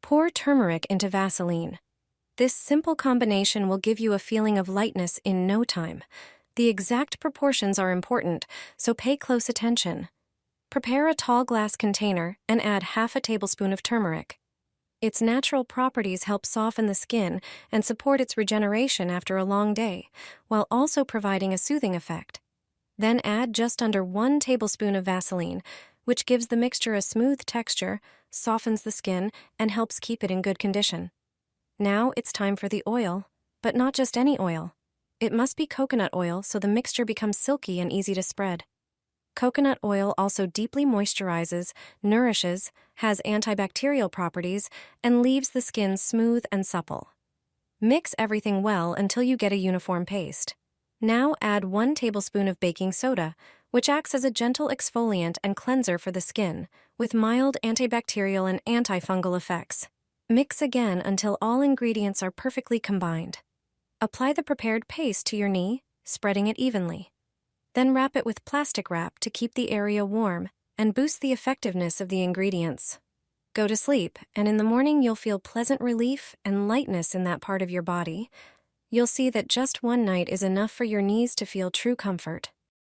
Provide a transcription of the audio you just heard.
Pour turmeric into Vaseline. This simple combination will give you a feeling of lightness in no time. The exact proportions are important, so pay close attention. Prepare a tall glass container and add half a tablespoon of turmeric. Its natural properties help soften the skin and support its regeneration after a long day, while also providing a soothing effect. Then add just under 1 tablespoon of Vaseline, which gives the mixture a smooth texture, softens the skin, and helps keep it in good condition. Now it's time for the oil, but not just any oil. It must be coconut oil so the mixture becomes silky and easy to spread. Coconut oil also deeply moisturizes, nourishes, has antibacterial properties, and leaves the skin smooth and supple. Mix everything well until you get a uniform paste. Now add 1 tablespoon of baking soda, which acts as a gentle exfoliant and cleanser for the skin, with mild antibacterial and antifungal effects. Mix again until all ingredients are perfectly combined. Apply the prepared paste to your knee, spreading it evenly. Then wrap it with plastic wrap to keep the area warm and boost the effectiveness of the ingredients. Go to sleep, and in the morning you'll feel pleasant relief and lightness in that part of your body. You'll see that just one night is enough for your knees to feel true comfort.